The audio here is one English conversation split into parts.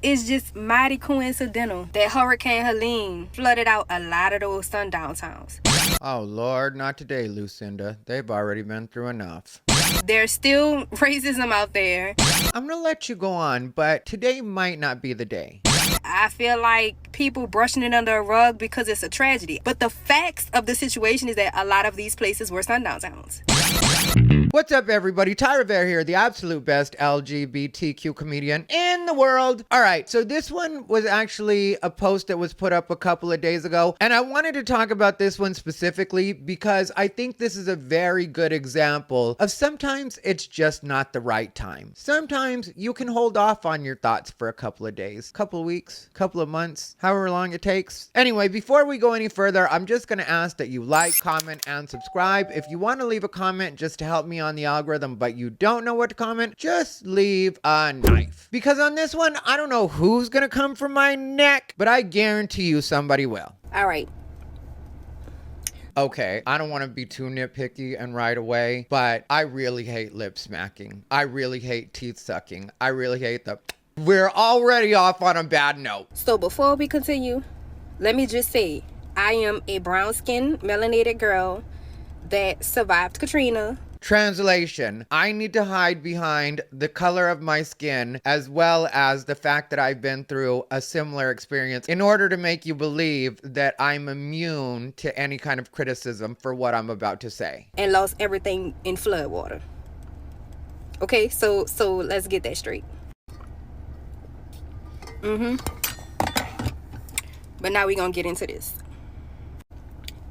it's just mighty coincidental that Hurricane Helene flooded out a lot of those sundown towns. Oh, Lord, not today, Lucinda. They've already been through enough. There's still racism out there. I'm gonna let you go on, but today might not be the day. I feel like people brushing it under a rug because it's a tragedy. But the facts of the situation is that a lot of these places were sundown towns. What's up, everybody? Ty Rivera here, the absolute best LGBTQ comedian in the world. All right, so this one was actually a post that was put up a couple of days ago, and I wanted to talk about this one specifically because I think this is a very good example of sometimes it's just not the right time. Sometimes you can hold off on your thoughts for a couple of days, couple of weeks, couple of months, however long it takes. Anyway, before we go any further, I'm just going to ask that you like, comment, and subscribe. If you want to leave a comment just to help me on the algorithm, but you don't know what to comment, just leave a knife. Because on this one, I don't know who's gonna come for my neck, but I guarantee you somebody will. All right. Okay, I don't want to be too nitpicky and right away, but I really hate lip smacking. I really hate teeth sucking. I really hate the... We're already off on a bad note. So before we continue, let me just say, I am a brown-skinned, melanated girl that survived Katrina. Translation, I need to hide behind the color of my skin as well as the fact that I've been through a similar experience in order to make you believe that I'm immune to any kind of criticism for what I'm about to say. And lost everything in flood water. Okay, so let's get that straight. But now we're gonna get into this.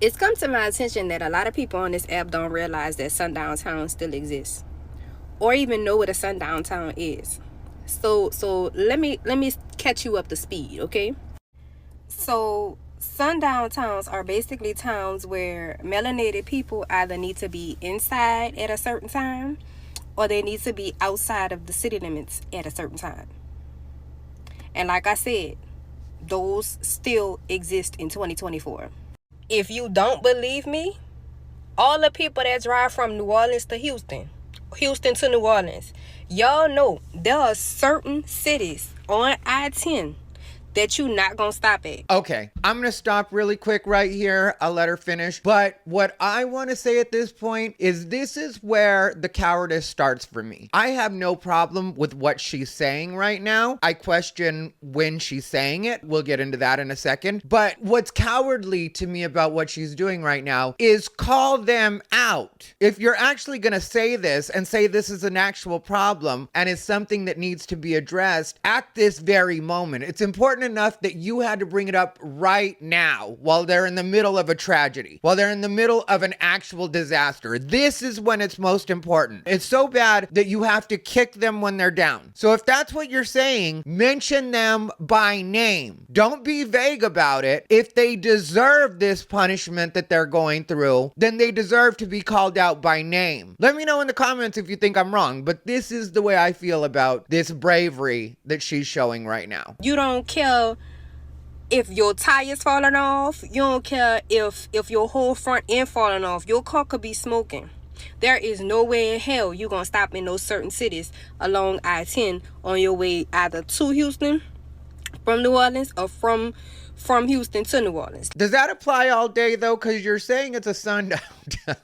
It's come to my attention that a lot of people on this app don't realize that sundown towns still exist, or even know what a sundown town is. So let me catch you up to speed, okay? So sundown towns are basically towns where melanated people either need to be inside at a certain time, or they need to be outside of the city limits at a certain time. And like I said, those still exist in 2024. If you don't believe me, all the people that drive from New Orleans to Houston to New Orleans, y'all know there are certain cities on I-10 that you not gonna stop at. Okay, I'm gonna stop really quick right here. I'll let her finish. But what I want to say at this point is this is where the cowardice starts for me. I have no problem with what she's saying right now. I question when she's saying it. We'll get into that in a second. But what's cowardly to me about what she's doing right now is call them out. If you're actually gonna say this and say this is an actual problem and it's something that needs to be addressed at this very moment, it's important enough that you had to bring it up right now while they're in the middle of a tragedy, while they're in the middle of an actual disaster. This is when it's most important. It's so bad that you have to kick them when they're down. So if that's what you're saying, mention them by name. Don't be vague about it. If they deserve this punishment that they're going through, then they deserve to be called out by name. Let me know in the comments if you think I'm wrong, but this is the way I feel about this bravery that she's showing right now. You don't care if your tire's falling off. You don't care if your whole front end falling off. Your car could be smoking. There is no way in hell you're gonna stop in those certain cities along I-10 on your way either to Houston from New Orleans or from Houston to New Orleans. Does that apply all day though? Because you're saying it's a sundown town.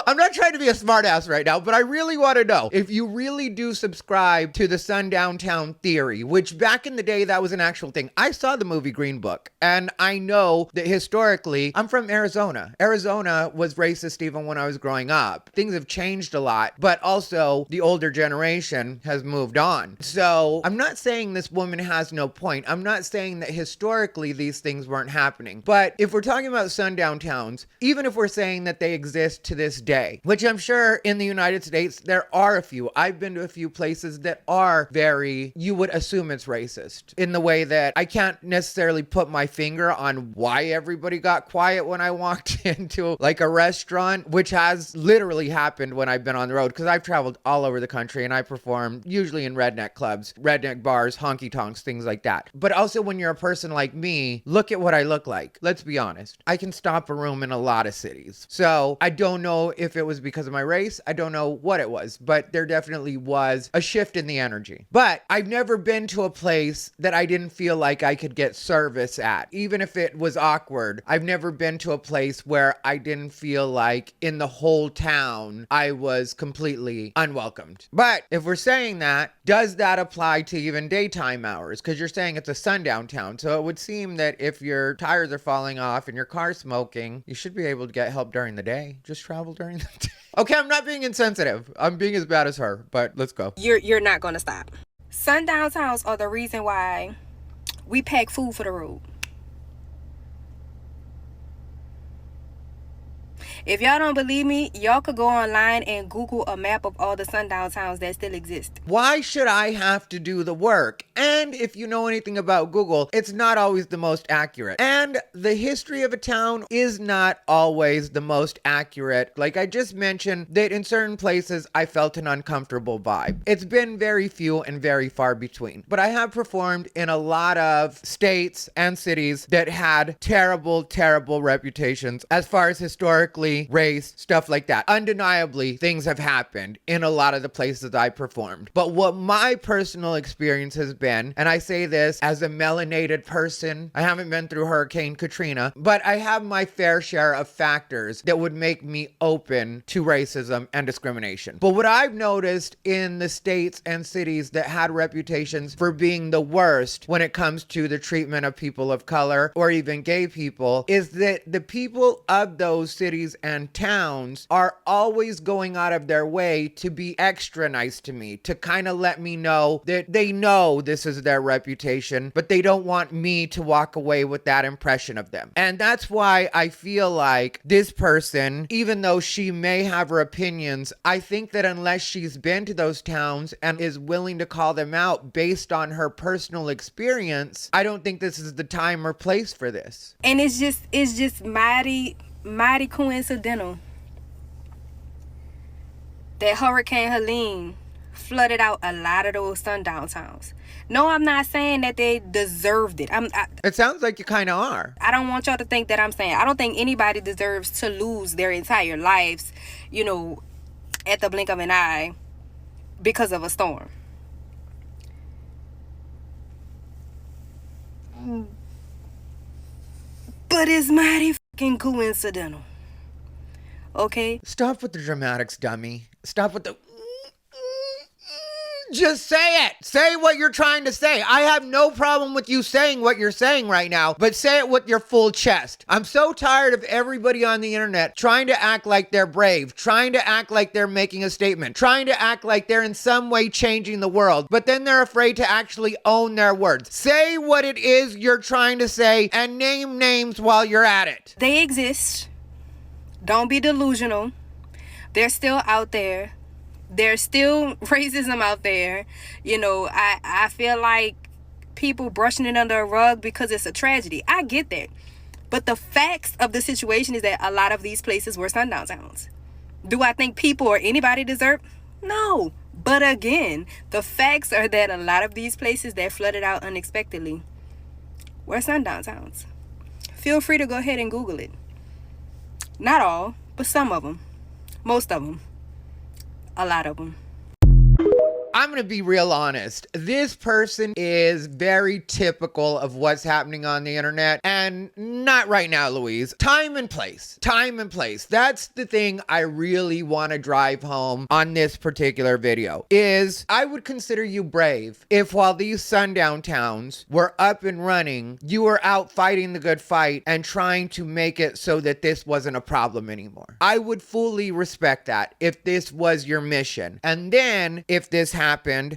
I'm not trying to be a smartass right now, but I really want to know if you really do subscribe to the sundown town theory, which back in the day, that was an actual thing. I saw the movie Green Book, and I know that historically, I'm from Arizona. Arizona was racist even when I was growing up. Things have changed a lot, but also the older generation has moved on. So I'm not saying this woman has no point. I'm not saying that historically these things weren't happening. But if we're talking about sundown towns, even if we're saying that they exist to this day, which I'm sure in the United States, there are a few. I've been to a few places that are very, you would assume it's racist in the way that I can't necessarily put my finger on why everybody got quiet when I walked into like a restaurant, which has literally happened when I've been on the road because I've traveled all over the country and I perform usually in redneck clubs, redneck bars, honky tonks, things like that. But also when you're a person like me, look at what I look like. Let's be honest. I can stop a room in a lot of cities. So I don't know know if it was because of my race. I don't know what it was, but there definitely was a shift in the energy. But I've never been to a place that I didn't feel like I could get service at, even if it was awkward. I've never been to a place where I didn't feel like in the whole town I was completely unwelcomed. But if we're saying that, does that apply to even daytime hours? Because you're saying it's a sundown town. So it would seem that if your tires are falling off and your car's smoking, you should be able to get help during the day. Just travel during the day. Okay, I'm not being insensitive. I'm being as bad as her, but let's go. You're not gonna stop. Sundown towns are the reason why we pack food for the road. If y'all don't believe me, y'all could go online and Google a map of all the sundown towns that still exist. Why should I have to do the work? And if you know anything about Google, it's not always the most accurate. And the history of a town is not always the most accurate. Like I just mentioned, that in certain places I felt an uncomfortable vibe. It's been very few and very far between. But I have performed in a lot of states and cities that had terrible, terrible reputations as far as historically, race, stuff like that. Undeniably, things have happened in a lot of the places I performed. But what my personal experience has been, and I say this as a melanated person, I haven't been through Hurricane Katrina, but I have my fair share of factors that would make me open to racism and discrimination. But what I've noticed in the states and cities that had reputations for being the worst when it comes to the treatment of people of color or even gay people is that the people of those cities and towns are always going out of their way to be extra nice to me, to kind of let me know that they know this is their reputation, but they don't want me to walk away with that impression of them. And that's why I feel like this person, even though she may have her opinions, I think that unless she's been to those towns and is willing to call them out based on her personal experience, I don't think this is the time or place for this. And it's just mighty coincidental that Hurricane Helene flooded out a lot of those sundown towns. No, I'm not saying that they deserved it. It sounds like you kind of are. I don't want y'all to think that I'm saying. I don't think anybody deserves to lose their entire lives, at the blink of an eye because of a storm. But it's mighty fucking coincidental. Okay? Stop with the dramatics, dummy. Stop with the... Just say it. Say what you're trying to say. I have no problem with you saying what you're saying right now, but say it with your full chest. I'm so tired of everybody on the internet trying to act like they're brave, trying to act like they're making a statement, trying to act like they're in some way changing the world, but then they're afraid to actually own their words. Say what it is you're trying to say and name names while you're at it. They exist. Don't be delusional. They're still out there. There's still racism out there. I feel like people brushing it under a rug because it's a tragedy. I get that. But the facts of the situation is that a lot of these places were sundown towns. Do I think people or anybody deserve? No. But again, the facts are that a lot of these places that flooded out unexpectedly were sundown towns. Feel free to go ahead and Google it. Not all, but some of them. Most of them. A lot of them. I'm going to be real honest. This person is very typical of what's happening on the internet. And not right now, Louise. Time and place. Time and place. That's the thing I really want to drive home on this particular video. Is I would consider you brave if while these sundown towns were up and running, you were out fighting the good fight and trying to make it so that this wasn't a problem anymore. I would fully respect that if this was your mission. And then if this happened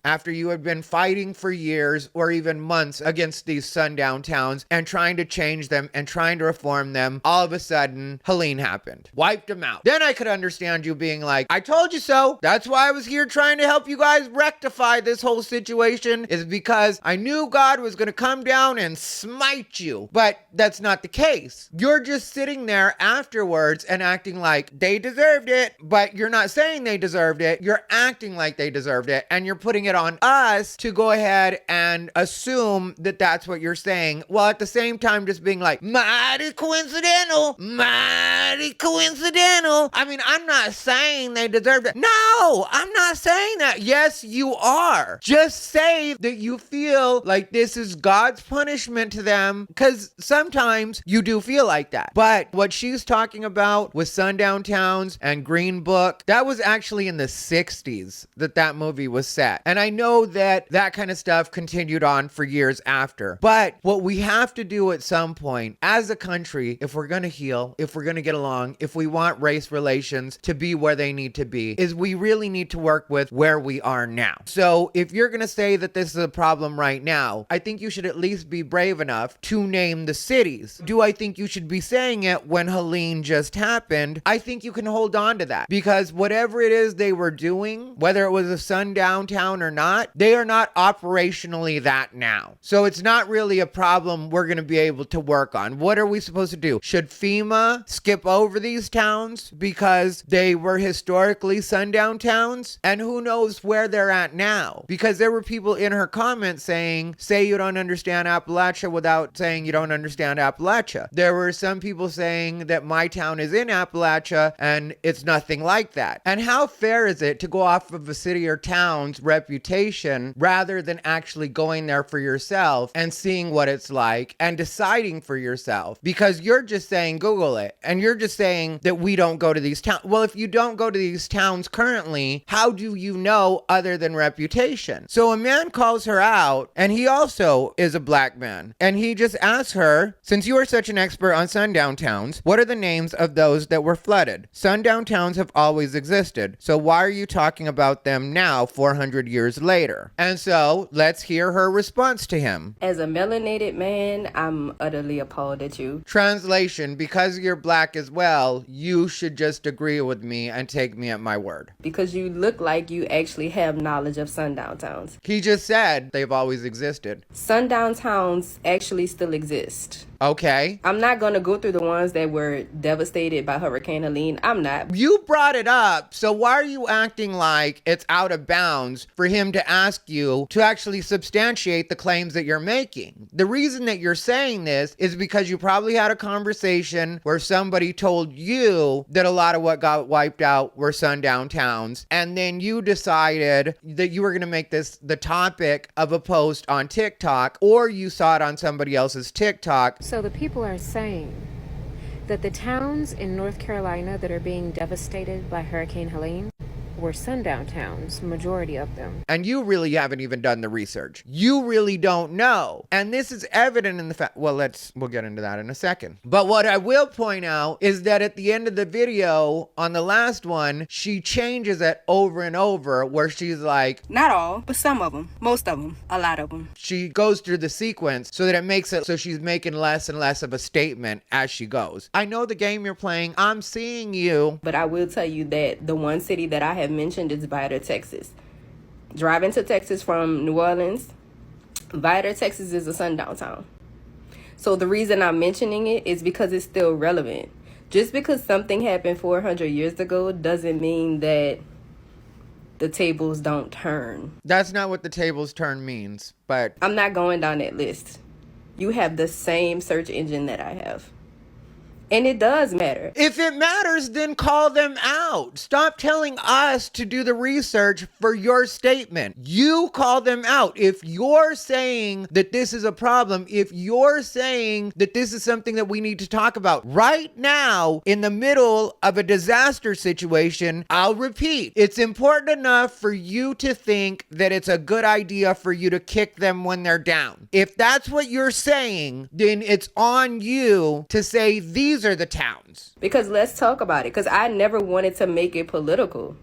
after you had been fighting for years or even months against these sundown towns and trying to change them and trying to reform them, all of a sudden Helene happened, wiped them out. Then I could understand you being like, I told you so. That's why I was here trying to help you guys rectify this whole situation, is because I knew God was going to come down and smite you. But that's not the case. You're just sitting there afterwards and acting like they deserved it, but you're not saying they deserved it. You're acting like they deserved it. and you're putting it on us to go ahead and assume that that's what you're saying, while at the same time just being like, mighty coincidental, mighty coincidental. I mean, I'm not saying they deserve it. No, I'm not saying that. Yes, you are. Just say that you feel like this is God's punishment to them, because sometimes you do feel like that. But what she's talking about with Sundown Towns and Green Book, that was actually in the 60s that movie was set. And I know that that kind of stuff continued on for years after. But what we have to do at some point as a country, if we're going to heal, if we're going to get along, if we want race relations to be where they need to be, is we really need to work with where we are now. So if you're going to say that this is a problem right now, I think you should at least be brave enough to name the cities. Do I think you should be saying it when Helene just happened? I think you can hold on to that, because whatever it is they were doing, whether it was a sundown town or not, they are not operationally that now. So it's not really a problem we're going to be able to work on. What are we supposed to do? Should FEMA skip over these towns because they were historically sundown towns? And who knows where they're at now? Because there were people in her comments saying, say you don't understand Appalachia without saying you don't understand Appalachia. There were some people saying that my town is in Appalachia and it's nothing like that. And how fair is it to go off of a city or town's reputation rather than actually going there for yourself and seeing what it's like and deciding for yourself? Because you're just saying Google it, and you're just saying that we don't go to these towns. Well, if you don't go to these towns currently, how do you know other than reputation? So a man calls her out, and he also is a black man, and he just asks her, since you are such an expert on sundown towns, what are the names of those that were flooded? Sundown towns have always existed, so why are you talking about them now 400 years later? And so let's hear her response to him. As a melanated man, I'm utterly appalled at you. Translation: because you're black as well, you should just agree with me and take me at my word. Because you look like you actually have knowledge of sundown towns. He just said they've always existed. Sundown towns actually still exist. Okay. I'm not going to go through the ones that were devastated by Hurricane Helene. I'm not. You brought it up, so why are you acting like it's out of bounds for him to ask you to actually substantiate the claims that you're making? The reason that you're saying this is because you probably had a conversation where somebody told you that a lot of what got wiped out were sundown towns, and then you decided that you were going to make this the topic of a post on TikTok, or you saw it on somebody else's TikTok. So the people are saying that the towns in North Carolina that are being devastated by Hurricane Helene were sundown towns, majority of them. And you really haven't even done the research. You really don't know. And this is evident in the fact, well, we'll get into that in a second. But what I will point out is that at the end of the video, on the last one, she changes it over and over, where she's like, not all, but some of them, most of them, a lot of them. She goes through the sequence so that it makes it so she's making less and less of a statement as she goes. I know the game you're playing. I'm seeing you. But I will tell you that the one city that I have mentioned is Vidor, Texas. Driving to Texas from New Orleans, Vidor, Texas is a sundown town. So the reason I'm mentioning it is because it's still relevant. Just because something happened 400 years ago doesn't mean that the tables don't turn. That's not what the tables turn means, but I'm not going down that list. You have the same search engine that I have. And it does matter. If it matters, then call them out. Stop telling us to do the research for your statement. You call them out. If you're saying that this is a problem, if you're saying that this is something that we need to talk about right now in the middle of a disaster situation, I'll repeat, it's important enough for you to think that it's a good idea for you to kick them when they're down. If that's what you're saying, then it's on you to say these are the towns. Because let's talk about it, because I never wanted to make it political.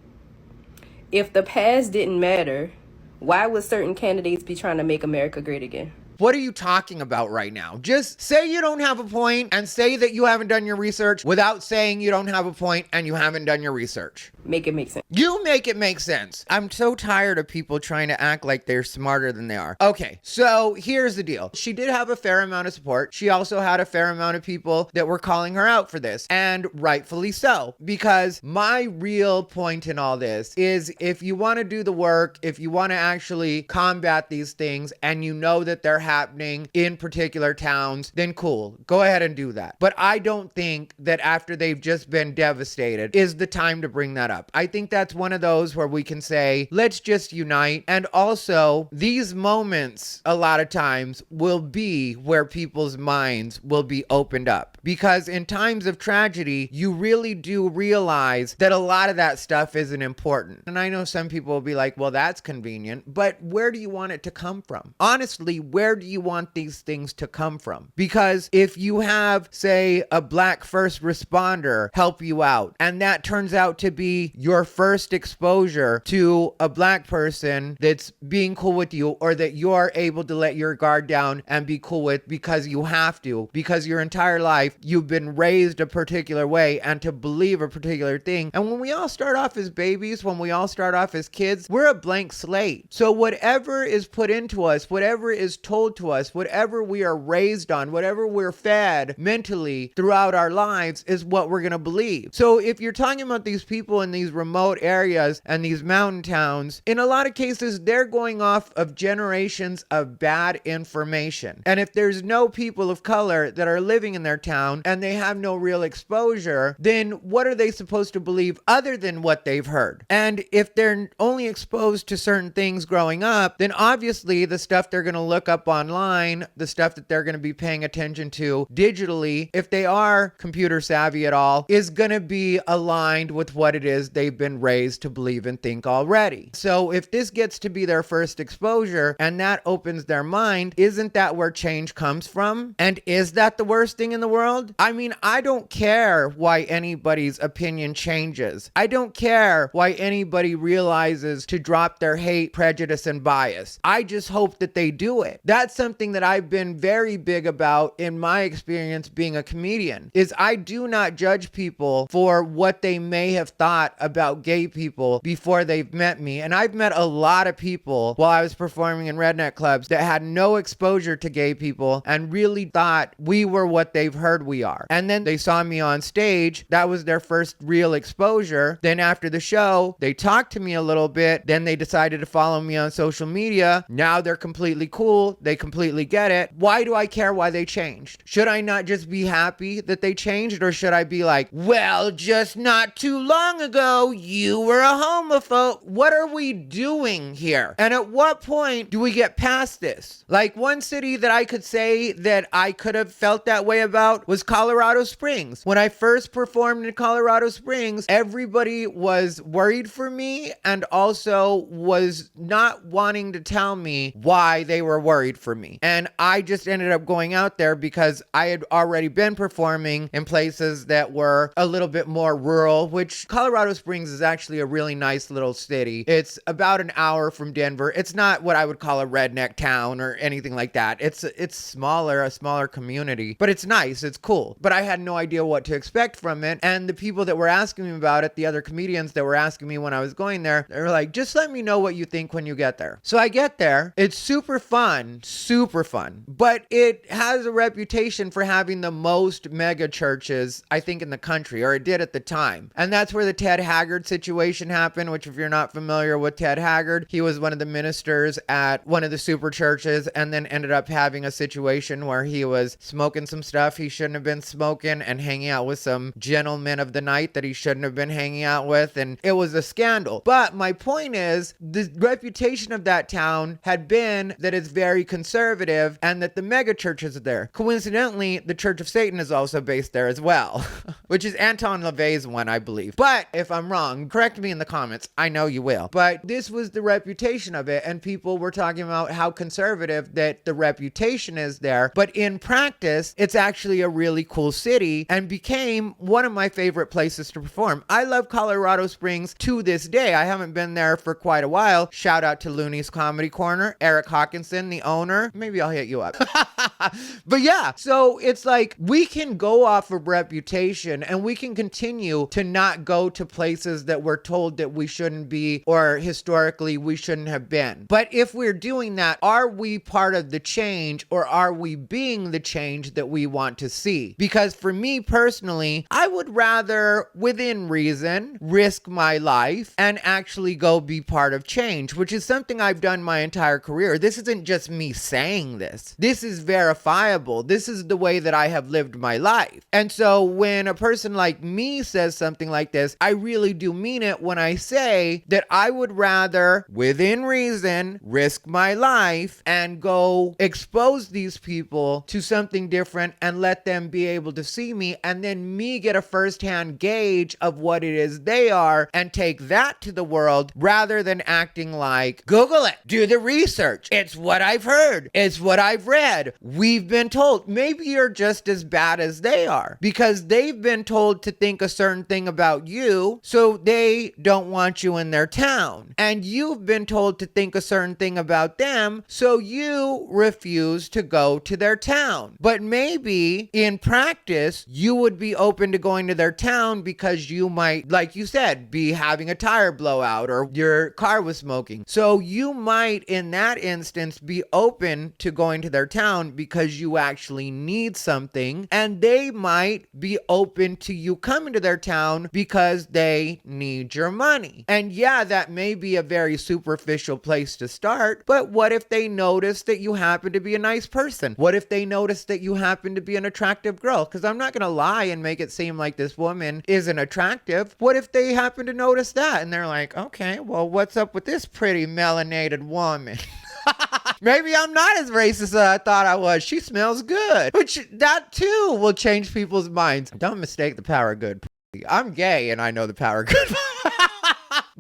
If the past didn't matter, why would certain candidates be trying to make America great again? What are you talking about right now? Just say you don't have a point and say that you haven't done your research without saying you don't have a point and you haven't done your research. Make it make sense. You make it make sense. I'm so tired of people trying to act like they're smarter than they are. Okay, so here's the deal. She did have a fair amount of support. She also had a fair amount of people that were calling her out for this, and rightfully so, because my real point in all this is if you want to do the work, if you want to actually combat these things and you know that they're happening in particular towns, then cool, go ahead and do that. But I don't think that after they've just been devastated is the time to bring that up. I think that's one of those where we can say, let's just unite. And also, these moments a lot of times will be where people's minds will be opened up, because in times of tragedy, you really do realize that a lot of that stuff isn't important. And I know some people will be like, well, that's convenient, but where do you want it to come from? Honestly, where do you want these things to come from? Because if you have, say, a black first responder help you out, and that turns out to be your first exposure to a black person that's being cool with you, or that you're able to let your guard down and be cool with because you have to, because your entire life you've been raised a particular way and to believe a particular thing. And when we all start off as babies, when we all start off as kids, we're a blank slate. So whatever is put into us, whatever is told to us, whatever we are raised on, whatever we're fed mentally throughout our lives is what we're going to believe. So if you're talking about these people in these remote areas and these mountain towns, in a lot of cases, they're going off of generations of bad information. And if there's no people of color that are living in their town and they have no real exposure, then what are they supposed to believe other than what they've heard? And if they're only exposed to certain things growing up, then obviously the stuff they're going to look up online, the stuff that they're going to be paying attention to digitally, if they are computer savvy at all, is going to be aligned with what it is they've been raised to believe and think already. So if this gets to be their first exposure and that opens their mind, isn't that where change comes from? And is that the worst thing in the world? I mean, I don't care why anybody's opinion changes. I don't care why anybody realizes to drop their hate, prejudice, and bias. I just hope that they do it. That's something that I've been very big about in my experience being a comedian, is I do not judge people for what they may have thought about gay people before they've met me. And I've met a lot of people while I was performing in redneck clubs that had no exposure to gay people and really thought we were what they've heard we are. And then they saw me on stage. That was their first real exposure. Then after the show, they talked to me a little bit. Then they decided to follow me on social media. Now they're completely cool. They completely get it. Why do I care why they changed? Should I not just be happy that they changed? Or should I be like, well, just not too long ago, you were a homophobe. What are we doing here? And at what point do we get past this? Like, one city that I could say that I could have felt that way about was Colorado Springs. When I first performed in Colorado Springs, everybody was worried for me and also was not wanting to tell me why they were worried for me. And I just ended up going out there because I had already been performing in places that were a little bit more rural, which Colorado Springs is actually a really nice little city. It's about an hour from Denver. It's not what I would call a redneck town or anything like that. It's smaller, a smaller community, but it's nice. It's cool. But I had no idea what to expect from it. And the people that were asking me about it, the other comedians that were asking me when I was going there, they were like, just let me know what you think when you get there. So I get there. It's super fun, but it has a reputation for having the most mega churches, I think, in the country, or it did at the time. And that's where the Ted Haggard situation happened, which if you're not familiar with Ted Haggard, he was one of the ministers at one of the super churches and then ended up having a situation where he was smoking some stuff he shouldn't have been smoking and hanging out with some gentlemen of the night that he shouldn't have been hanging out with. And it was a scandal. But my point is, the reputation of that town had been that it's very conservative and that the mega churches are there. Coincidentally, the Church of Satan is also based there as well, which is Anton LaVey's one, I believe. But if I'm wrong, correct me in the comments. I know you will. But this was the reputation of it, and people were talking about how conservative that the reputation is there. But in practice, it's actually a really cool city and became one of my favorite places to perform. I love Colorado Springs to this day. I haven't been there for quite a while. Shout out to Looney's Comedy Corner. Eric Hawkinson, the owner, owner, maybe I'll hit you up. But yeah, so it's like we can go off of reputation and we can continue to not go to places that we're told that we shouldn't be or historically we shouldn't have been. But if we're doing that, are we part of the change or are we being the change that we want to see? Because for me personally, I would rather, within reason, risk my life and actually go be part of change, which is something I've done my entire career. This isn't just me saying this. This is verifiable. This is the way that I have lived my life. And so when a person like me says something like this, I really do mean it when I say that I would rather, within reason, risk my life and go expose these people to something different and let them be able to see me, and then me get a firsthand gauge of what it is they are and take that to the world, rather than acting like, Google it, do the research, it's what I've heard, it's what I've read, we've been told. Maybe you're just as bad as they are because they've been told to think a certain thing about you, so they don't want you in their town, and you've been told to think a certain thing about them, so you refuse to go to their town. But maybe in practice you would be open to going to their town because you might, like you said, be having a tire blowout or your car was smoking, so you might in that instance be open to going to their town because you actually need something, and they might be open to you coming to their town because they need your money. And yeah, that may be a very superficial place to start, but what if they notice that you happen to be a nice person? What if they notice that you happen to be an attractive girl? Because I'm not going to lie and make it seem like this woman isn't attractive. What if they happen to notice that and they're like, okay, well, what's up with this pretty melanated woman? Maybe I'm not as racist as I thought I was. She smells good. Which that too will change people's minds. Don't mistake the power of good. I'm gay and I know the power of good.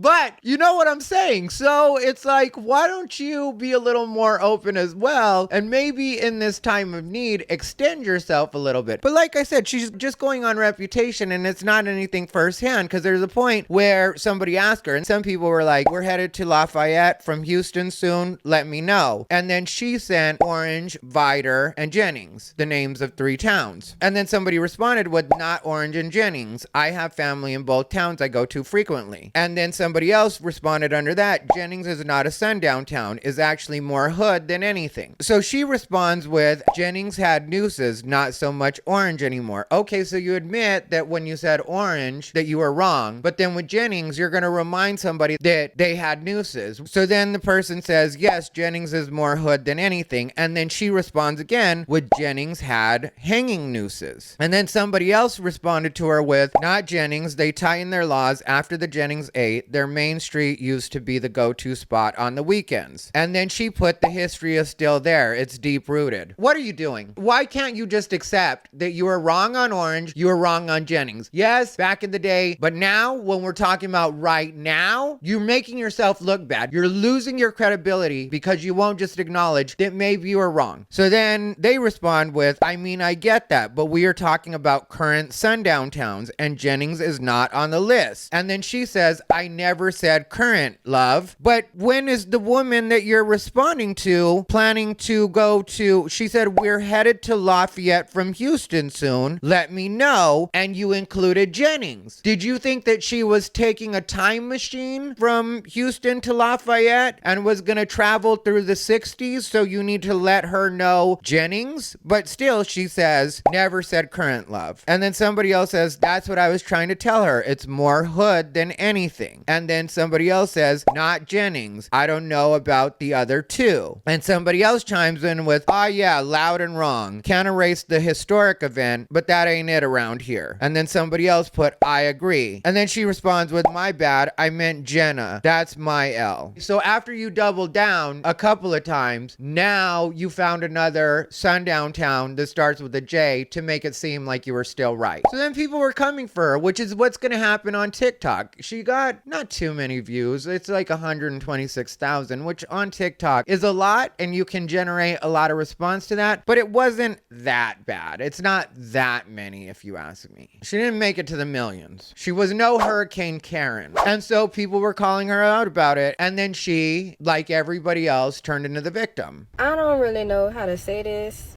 But you know what I'm saying? So it's like, why don't you be a little more open as well? And maybe in this time of need, extend yourself a little bit. But like I said, she's just going on reputation and it's not anything firsthand, because there's a point where somebody asked her and some people were like, we're headed to Lafayette from Houston soon, let me know. And then she sent Orange, Vidor, and Jennings, the names of 3 towns. And then somebody responded with, not Orange and Jennings. I have family in both towns I go to frequently. And then somebody else responded under that, Jennings is not a sundown town, is actually more hood than anything. So she responds with, Jennings had nooses, not so much Orange anymore. Okay, so you admit that when you said Orange that you were wrong, but then with Jennings you're going to remind somebody that they had nooses. So then the person says, yes, Jennings is more hood than anything. And then she responds again with, Jennings had hanging nooses. And then somebody else responded to her with, not Jennings, they tightened their laws after the Jennings 8. Their main street used to be the go-to spot on the weekends. And then she put, the history is still there. It's deep rooted. What are you doing? Why can't you just accept that you were wrong on Orange, you were wrong on Jennings? Yes, back in the day, but now when we're talking about right now, you're making yourself look bad. You're losing your credibility because you won't just acknowledge that maybe you were wrong. So then they respond with, I mean, I get that, but we are talking about current sundown towns and Jennings is not on the list. And then she says, I never said current, love. But when is the woman that you're responding to planning to go to? She said, we're headed to Lafayette from Houston soon. Let me know. And you included Jennings. Did you think that she was taking a time machine from Houston to Lafayette and was going to travel through the 60s? So you need to let her know Jennings? But still, she says, never said current, love. And then somebody else says, that's what I was trying to tell her. It's more hood than anything. And then somebody else says, not Jennings. I don't know about the other 2. And somebody else chimes in with, yeah, loud and wrong. Can't erase the historic event, but that ain't it around here. And then somebody else put, I agree. And then she responds with, my bad, I meant Jenna. That's my L. So after you double down a couple of times, now you found another sundown town that starts with a J to make it seem like you were still right. So then people were coming for her, which is what's going to happen on TikTok. She got, not not too many views. It's like 126,000, which on TikTok is a lot, and you can generate a lot of response to that, but it wasn't that bad. It's not that many, if you ask me. She didn't make it to the millions. She was no Hurricane Karen. And so people were calling her out about it, and then she, like everybody else, turned into the victim. I don't really know how to say this,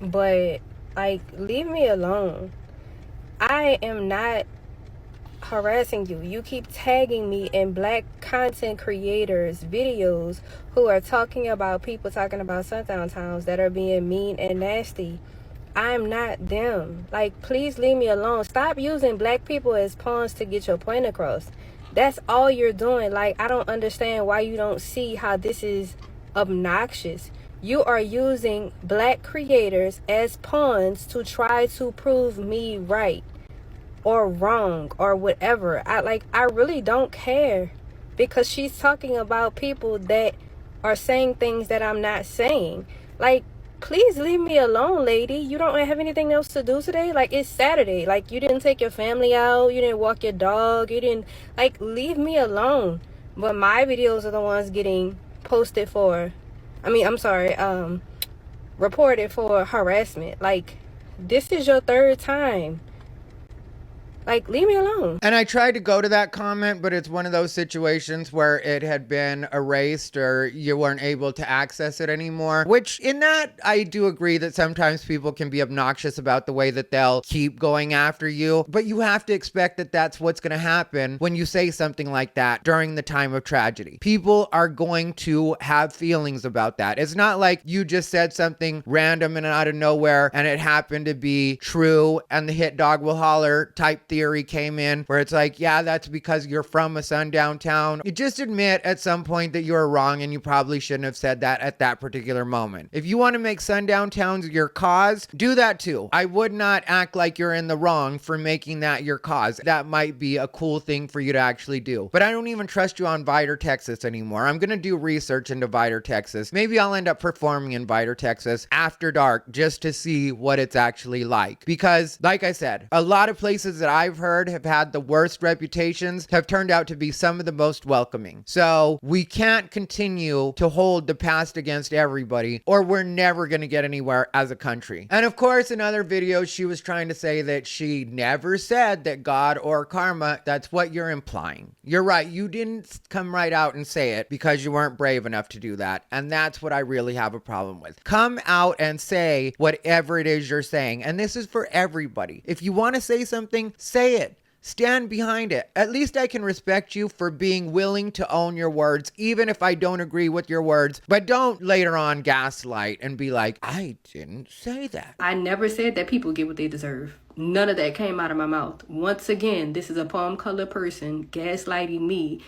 but like, leave me alone. I am not harassing you. You keep tagging me in black content creators videos who are talking about people talking about sundown towns that are being mean and nasty. I'm not them. Like, please leave me alone. Stop using black people as pawns to get your point across. That's all you're doing. Like, I don't understand why you don't see how this is obnoxious. You are using black creators as pawns to try to prove me right or wrong or whatever. I really don't care, because she's talking about people that are saying things that I'm not saying. Like, please leave me alone, lady. You don't have anything else to do today? Like, it's Saturday. Like, you didn't take your family out. You didn't walk your dog. You didn't, like, leave me alone. But my videos are the ones getting posted for, reported for harassment. Like, this is your third time. Like, leave me alone. And I tried to go to that comment, but it's one of those situations where it had been erased or you weren't able to access it anymore. Which, in that, I do agree that sometimes people can be obnoxious about the way that they'll keep going after you. But you have to expect that that's what's going to happen when you say something like that during the time of tragedy. People are going to have feelings about that. It's not like you just said something random and out of nowhere and it happened to be true and the hit dog will holler type theory came in, where it's like, yeah, that's because you're from a sundown town. You just admit at some point that you're wrong and you probably shouldn't have said that at that particular moment. If you want to make sundown towns your cause, do that too. I would not act like you're in the wrong for making that your cause. That might be a cool thing for you to actually do. But I don't even trust you on Vidor, Texas anymore. I'm going to do research into Vidor, Texas. Maybe I'll end up performing in Vidor, Texas after dark just to see what it's actually like. Because, like I said, a lot of places that I've heard have had the worst reputations have turned out to be some of the most welcoming. So we can't continue to hold the past against everybody, or we're never going to get anywhere as a country. And of course, in other videos, she was trying to say that she never said that God or karma. That's what you're implying. You're right. You didn't come right out and say it because you weren't brave enough to do that. And that's what I really have a problem with. Come out and say whatever it is you're saying. And this is for everybody. If you want to say something, say it. Stand behind it. At least I can respect you for being willing to own your words, even if I don't agree with your words. But don't later on gaslight and be like, I didn't say that. I never said that people get what they deserve. None of that came out of my mouth. Once again, this is a palm-colored person gaslighting me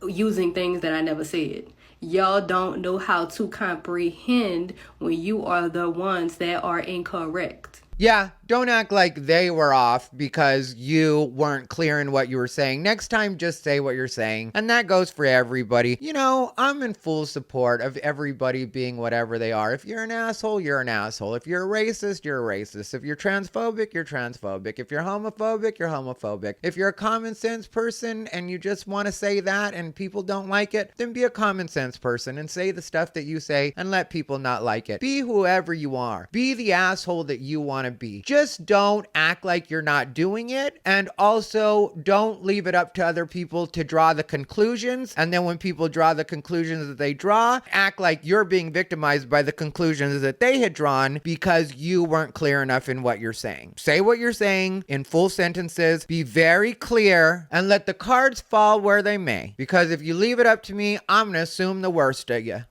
using things that I never said. Y'all don't know how to comprehend when you are the ones that are incorrect. Yeah, don't act like they were off because you weren't clear in what you were saying. Next time, just say what you're saying. And that goes for everybody. You know, I'm in full support of everybody being whatever they are. If you're an asshole, you're an asshole. If you're a racist, you're a racist. If you're transphobic, you're transphobic. If you're homophobic, you're homophobic. If you're a common sense person and you just want to say that and people don't like it, then be a common sense person and say the stuff that you say and let people not like it. Be whoever you are. Be the asshole that you want to be. Just don't act like you're not doing it, and also don't leave it up to other people to draw the conclusions, and then when people draw the conclusions that they draw, act like you're being victimized by the conclusions that they had drawn because you weren't clear enough in what you're saying. Say what you're saying in full sentences, be very clear, and let the cards fall where they may, because if you leave it up to me, I'm gonna assume the worst of you.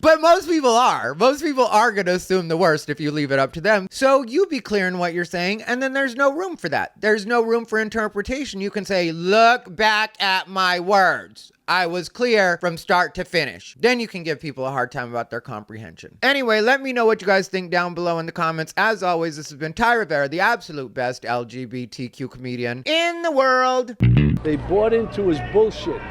But most people are. Most people are going to assume the worst if you leave it up to them. So you be clear in what you're saying, and then there's no room for that. There's no room for interpretation. You can say, look back at my words. I was clear from start to finish. Then you can give people a hard time about their comprehension. Anyway, let me know what you guys think down below in the comments. As always, this has been Ty Rivera, the absolute best LGBTQ comedian in the world. They bought into his bullshit.